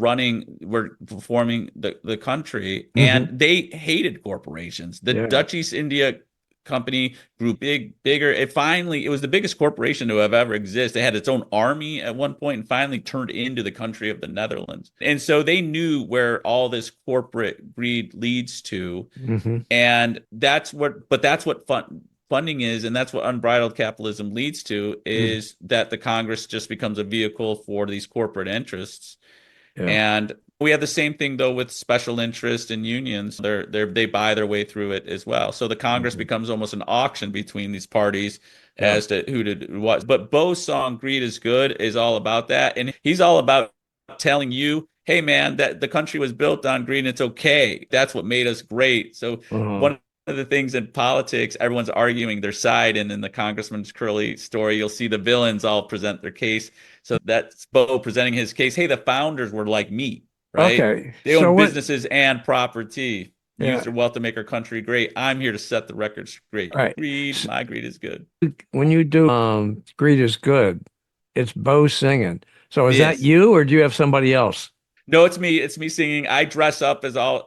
Speaker 2: performing the country,
Speaker 1: Hmm.
Speaker 2: and they hated corporations. The
Speaker 1: Yeah.
Speaker 2: Dutch East India Company grew bigger. It was the biggest corporation to have ever existed. It had its own army at one point and finally turned into the country of the Netherlands. And so they knew where all this corporate greed leads to.
Speaker 1: Hmm.
Speaker 2: And that's what funding is, and that's what unbridled capitalism leads to,
Speaker 1: Hmm.
Speaker 2: is that the Congress just becomes a vehicle for these corporate interests.
Speaker 1: Yeah.
Speaker 2: And we have the same thing though with special interest and unions. They buy their way through it as well. So the Congress
Speaker 1: Hmm.
Speaker 2: becomes almost an auction between these parties
Speaker 1: Yeah.
Speaker 2: as to who did what. But Bo's song "Greed Is Good" is all about that, and he's all about telling you, "Hey man, that the country was built on greed, and it's okay. That's what made us great." So
Speaker 1: Uh-huh.
Speaker 2: one of the things in politics, everyone's arguing their side, and in the Congressman Curly story, you'll see the villains all present their case. So that's Bo presenting his case. Hey, the founders were like me, right?
Speaker 1: Okay.
Speaker 2: They
Speaker 1: So
Speaker 2: own
Speaker 1: what?
Speaker 2: businesses and property, used
Speaker 1: Yeah.
Speaker 2: their wealth to make our country great. I'm here to set the record straight.
Speaker 1: All right.
Speaker 2: Greed, my greed is good.
Speaker 1: When you do Greed is Good, it's Bo singing. So is that
Speaker 2: Yes.
Speaker 1: you or do you have somebody else?
Speaker 2: No, it's me. It's me singing. I dressed up as all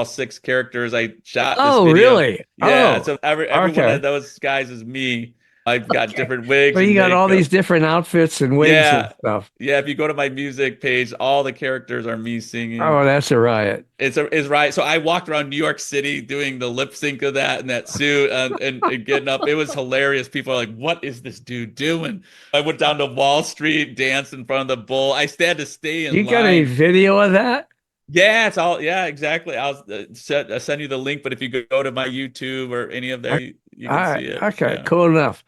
Speaker 2: six characters. I shot this
Speaker 1: Oh,
Speaker 2: video.
Speaker 1: really?
Speaker 2: Yeah,
Speaker 1: Oh,
Speaker 2: so every one of
Speaker 1: okay.
Speaker 2: those guys is me. I've got
Speaker 1: Okay.
Speaker 2: different wigs
Speaker 1: Well, you
Speaker 2: and
Speaker 1: got all these
Speaker 2: makeup.
Speaker 1: different outfits and wigs and
Speaker 2: Yeah.
Speaker 1: stuff.
Speaker 2: Yeah, if you go to my music page, all the characters are me singing.
Speaker 1: Oh, that's a riot.
Speaker 2: It's right. So I walked around New York City doing the lip sync of that in that suit and getting up. It was hilarious. People are like, "What is this dude doing?" I went down to Wall Street, danced in front of the bull. I had to stay in
Speaker 1: You got any
Speaker 2: line.
Speaker 1: video of that?
Speaker 2: Yeah, it's all. Yeah, exactly. I'll send you the link. But if you go to my YouTube or any of there, you
Speaker 1: All
Speaker 2: can
Speaker 1: right.
Speaker 2: see it.
Speaker 1: Okay,
Speaker 2: Yeah.
Speaker 1: cool enough.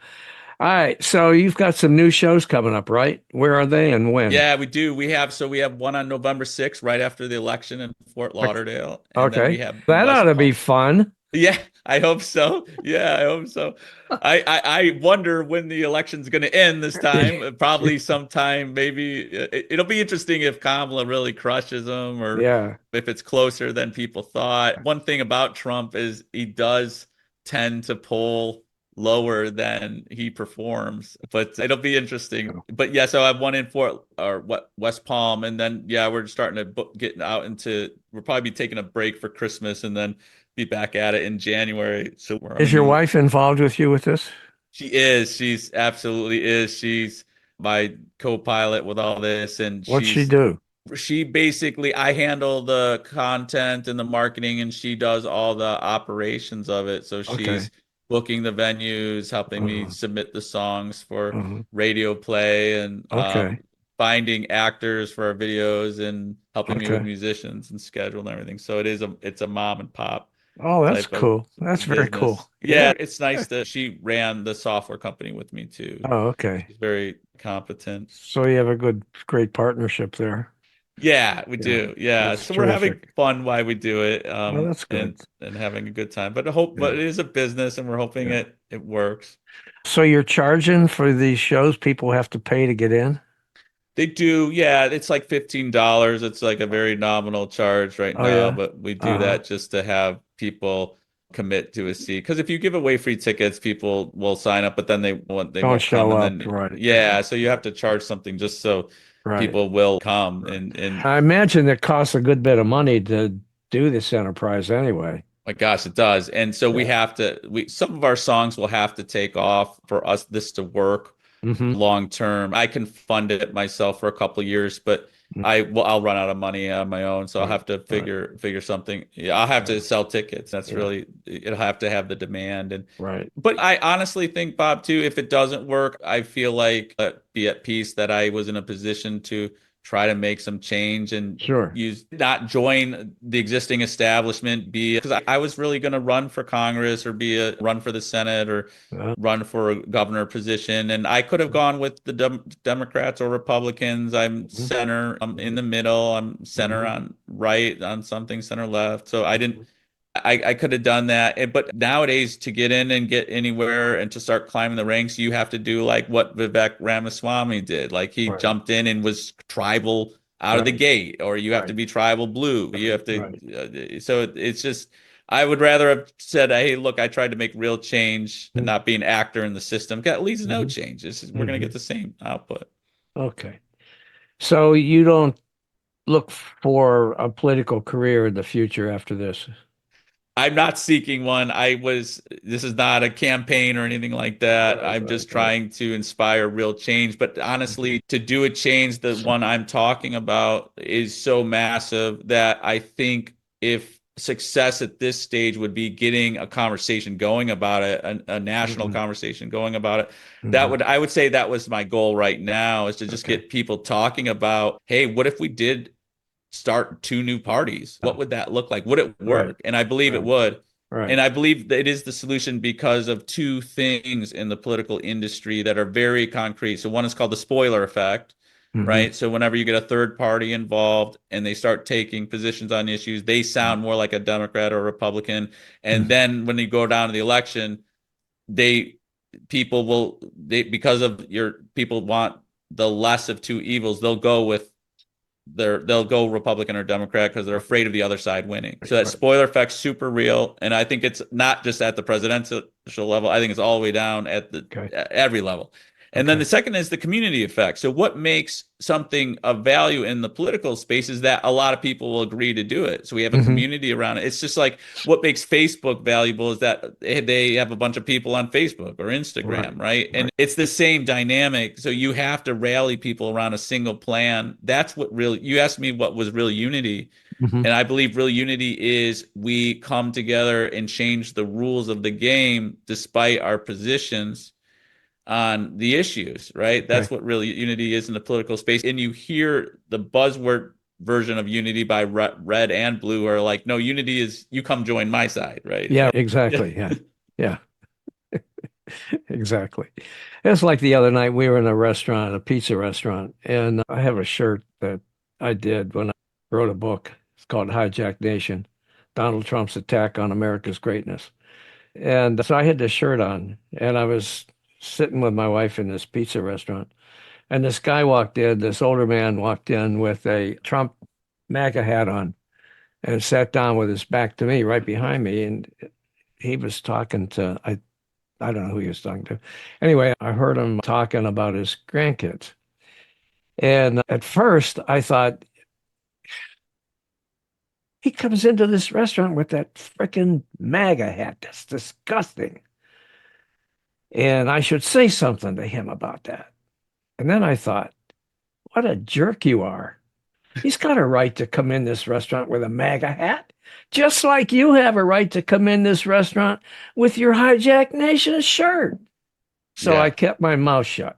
Speaker 1: All right. So you've got some new shows coming up, right? Where are they and when?
Speaker 2: Yeah, we do. We have one on November 6th, right after the election in Fort
Speaker 1: Ok-
Speaker 2: Lauderdale, and then we
Speaker 1: Okay.
Speaker 2: have
Speaker 1: That ought
Speaker 2: West
Speaker 1: to be
Speaker 2: Palm.
Speaker 1: fun.
Speaker 2: Yeah, I hope so. Yeah, I hope so. I wonder when the election's going to end this time. Probably sometime, maybe. It'll be interesting if Kamala really crushes him or
Speaker 1: Yeah.
Speaker 2: if it's closer than people thought. One thing about Trump is he does tend to poll lower than he performs, but it'll be interesting. But yeah, so I have one in Fort or what West Palm, and then yeah, we're starting to get out into. We'll probably be taking a break for Christmas, and then be back at it in January. So we're gonna
Speaker 1: Is your
Speaker 2: be.
Speaker 1: wife involved with you with this?
Speaker 2: She is. She's absolutely is. She's my co-pilot with all this, and
Speaker 1: What'd she do?
Speaker 2: she basically I handle the content and the marketing and she does all the operations of it. So
Speaker 1: Okay.
Speaker 2: she's booking the venues, helping me
Speaker 1: Uh-huh.
Speaker 2: submit the songs for
Speaker 1: Uh-huh.
Speaker 2: radio play and
Speaker 1: Okay.
Speaker 2: finding actors for our videos and helping me with
Speaker 1: Okay.
Speaker 2: musicians and schedule and everything. So it's a mom and pop
Speaker 1: Oh, that's
Speaker 2: type of
Speaker 1: cool. That's very
Speaker 2: business.
Speaker 1: cool.
Speaker 2: Yeah,
Speaker 1: Yeah.
Speaker 2: it's nice that she ran the software company with me too.
Speaker 1: Oh, okay.
Speaker 2: She's very competent.
Speaker 1: So you have a great partnership there.
Speaker 2: Yeah, we
Speaker 1: Yeah,
Speaker 2: do. Yeah.
Speaker 1: that's
Speaker 2: So we're having
Speaker 1: terrific.
Speaker 2: fun while we do it,
Speaker 1: Well, that's good.
Speaker 2: and having a good time. But
Speaker 1: Yeah,
Speaker 2: it is a business, and we're hoping
Speaker 1: yeah.
Speaker 2: it works.
Speaker 1: So you're charging for these shows? People have to pay to get in?
Speaker 2: They do, yeah. It's like $15. It's like a very nominal charge right
Speaker 1: Oh
Speaker 2: now,
Speaker 1: yeah.
Speaker 2: but we do
Speaker 1: Uh-huh.
Speaker 2: that just to have people commit to a seat. Because if you give away free tickets, people will sign up, but then they
Speaker 1: Don't
Speaker 2: won't come,
Speaker 1: show
Speaker 2: and
Speaker 1: up,
Speaker 2: then
Speaker 1: right?
Speaker 2: yeah. So you have to charge something just so
Speaker 1: Right.
Speaker 2: people will come,
Speaker 1: Right.
Speaker 2: and
Speaker 1: I imagine it costs a good bit of money to do this enterprise anyway.
Speaker 2: my gosh, it does. And so we
Speaker 1: Yeah.
Speaker 2: have to we some of our songs will have to take off for us this to work
Speaker 1: Hmm.
Speaker 2: long term. I can fund it myself for a couple of years, but I'll run out of money on my own, so I'll
Speaker 1: Right.
Speaker 2: have to
Speaker 1: Right.
Speaker 2: figure something. Yeah, I'll have
Speaker 1: Yeah.
Speaker 2: to sell tickets. That's
Speaker 1: Yeah.
Speaker 2: really it'll have to have the demand. And
Speaker 1: Right.
Speaker 2: but I honestly think, Bob, too, if it doesn't work, I feel like be at peace that I was in a position to try to make some change and
Speaker 1: Sure.
Speaker 2: use not join the existing establishment, be because I was really going to run for Congress or be a run for the Senate or
Speaker 1: Uh,
Speaker 2: run for a governor position, and I could have gone with the Democrats or Republicans. I'm
Speaker 1: mhm,
Speaker 2: center, I'm in
Speaker 1: mhm,
Speaker 2: the middle, I'm center
Speaker 1: mhm,
Speaker 2: on right on something, center left. So I didn't
Speaker 1: mhm.
Speaker 2: I could have done that. But nowadays, to get in and get anywhere and to start climbing the ranks, you have to do like what Vivek Ramaswamy did. Like he
Speaker 1: Right.
Speaker 2: jumped in and was tribal out of the
Speaker 1: Right.
Speaker 2: gate, or you have to
Speaker 1: Right.
Speaker 2: be tribal blue. You have to.
Speaker 1: Right.
Speaker 2: So it's just, I would rather have said, hey, look, I tried to make real change and
Speaker 1: Mm-hmm.
Speaker 2: not be an actor in the system. That leads to no
Speaker 1: Mm-hmm.
Speaker 2: change. We're going to
Speaker 1: Mm-hmm.
Speaker 2: get the same output.
Speaker 1: Okay. So you don't look for a political career in the future after this?
Speaker 2: I'm not seeking one. This is not a campaign or anything like that.
Speaker 1: Right.
Speaker 2: I'm
Speaker 1: Right.
Speaker 2: just
Speaker 1: Right.
Speaker 2: trying to inspire real change. But
Speaker 1: Mhm.
Speaker 2: honestly, to do a change, the one I'm talking about is so massive that I think if success at this stage would be getting a conversation going about it, a national
Speaker 1: Mhm.
Speaker 2: conversation going about it,
Speaker 1: Mhm.
Speaker 2: I would say that was my goal right now is to just
Speaker 1: Okay.
Speaker 2: get people talking about, hey, what if we did start two new parties? What would that look like? Would it
Speaker 1: Right.
Speaker 2: work? And I believe it
Speaker 1: Right.
Speaker 2: would. And
Speaker 1: Right.
Speaker 2: I believe that it is the solution because of two things in the political industry that are very concrete. So one is called the spoiler effect,
Speaker 1: Hmm.
Speaker 2: right? So whenever you get a third party involved and they start taking positions on issues, they sound more like a Democrat or a Republican. And
Speaker 1: Hmm.
Speaker 2: then when you go down to the election, they because of your people want the less of two evils, they'll go Republican or Democrat because they're afraid of the other side winning.
Speaker 1: Right.
Speaker 2: So that
Speaker 1: Right.
Speaker 2: spoiler effect's super real, and I think it's not just at the presidential level. I think it's all the way down
Speaker 1: Okay.
Speaker 2: at every level. And then
Speaker 1: Okay.
Speaker 2: the second is the community effect. So what makes something of value in the political space is that a lot of people will agree to do it. So we have a
Speaker 1: Hmm.
Speaker 2: community around it. It's just like what makes Facebook valuable is that they have a bunch of people on Facebook or
Speaker 1: Right.
Speaker 2: Instagram, right? And
Speaker 1: Right.
Speaker 2: it's the same dynamic. So you have to rally people around a single plan. That's what really, you asked me what was real unity.
Speaker 1: Hmm.
Speaker 2: And I believe real unity is we come together and change the rules of the game despite our positions on the issues, right?
Speaker 1: Okay.
Speaker 2: That's what real unity is in the political space. And you hear the buzzword version of unity by red and blue are like, no, unity is you come join my side, right?
Speaker 1: Yeah,
Speaker 2: Yeah.
Speaker 1: exactly. Yeah. Yeah, exactly. It's like the other night we were in a restaurant, a pizza restaurant, and I have a shirt that I did when I wrote a book. It's called Hijacked Nation, Donald Trump's Attack on America's Greatness. And so I had this shirt on, and I was sitting with my wife in this pizza restaurant, and this guy walked in, this older man walked in with a Trump MAGA hat on and sat down with his back to me right behind me. And he was talking to, I don't know who he was talking to. Anyway, I heard him talking about his grandkids. And at first, I thought, he comes into this restaurant with that frickin' MAGA hat. That's disgusting. And I should say something to him about that. And then I thought, what a jerk you are. He's got a right to come in this restaurant with a MAGA hat, just like you have a right to come in this restaurant with your Hijack Nation shirt. So I
Speaker 2: Yeah.
Speaker 1: kept my mouth shut.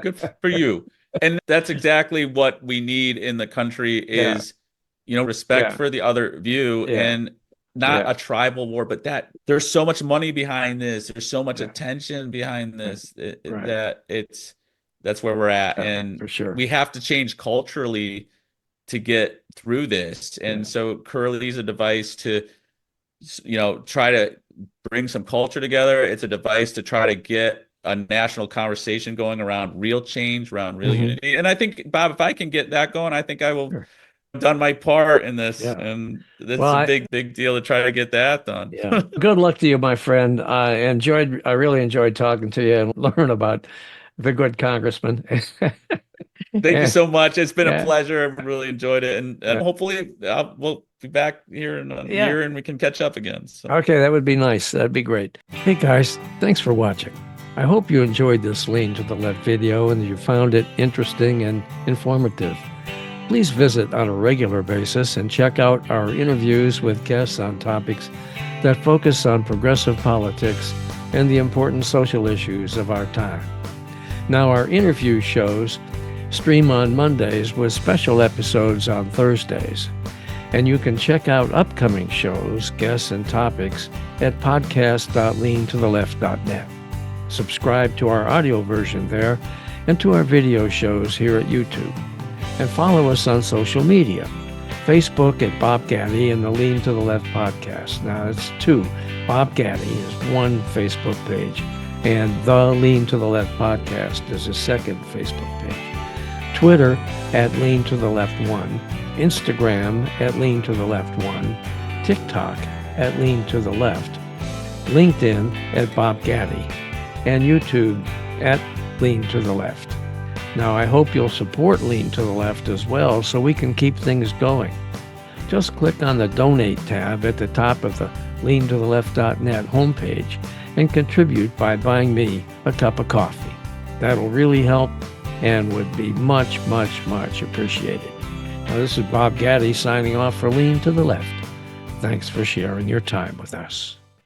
Speaker 2: Good for you. And that's exactly what we need in the country
Speaker 1: Yeah,
Speaker 2: is, respect
Speaker 1: yeah,
Speaker 2: for the other view
Speaker 1: yeah,
Speaker 2: and not
Speaker 1: yeah,
Speaker 2: a tribal war, but that there's so much money behind this. There's so much
Speaker 1: yeah.
Speaker 2: attention behind
Speaker 1: Right,
Speaker 2: this
Speaker 1: right.
Speaker 2: that that's where we're at.
Speaker 1: Yeah,
Speaker 2: And
Speaker 1: for sure.
Speaker 2: we have to change culturally to get through this. And so Curly is a device to, try to bring some culture together. It's a device to try to get a national conversation going around real change, around real unity. And I think, Bob, if I can get that going, I think I will have done my part in this.
Speaker 1: Yeah.
Speaker 2: And that's a big deal to try to get that done.
Speaker 1: Yeah. Good luck to you, my friend. I really enjoyed talking to you and learn about the good congressman.
Speaker 2: Thank you so much. It's been a pleasure. I really enjoyed it. And hopefully we'll be back here in a year and we can catch up again. So.
Speaker 1: Okay, that would be nice. That'd be great. Hey, guys, thanks for watching. I hope you enjoyed this Lean to the Left video and you found it interesting and informative. Please visit on a regular basis and check out our interviews with guests on topics that focus on progressive politics and the important social issues of our time. Now, our interview shows stream on Mondays with special episodes on Thursdays. And you can check out upcoming shows, guests, and topics at podcast.leantotheleft.net. Subscribe to our audio version there and to our video shows here at YouTube. And follow us on social media. Facebook at Bob Gaddy and the Lean to the Left podcast. Now, it's two. Bob Gaddy is one Facebook page, and the Lean to the Left podcast is a second Facebook page. Twitter at Lean to the Left 1. Instagram at Lean to the Left 1. TikTok at Lean to the Left. LinkedIn at Bob Gaddy. And YouTube at Lean to the Left. Now, I hope you'll support Lean to the Left as well so we can keep things going. Just click on the Donate tab at the top of the leantotheleft.net homepage and contribute by buying me a cup of coffee. That'll really help and would be much, much, much appreciated. Now, this is Bob Gaddy signing off for Lean to the Left. Thanks for sharing your time with us.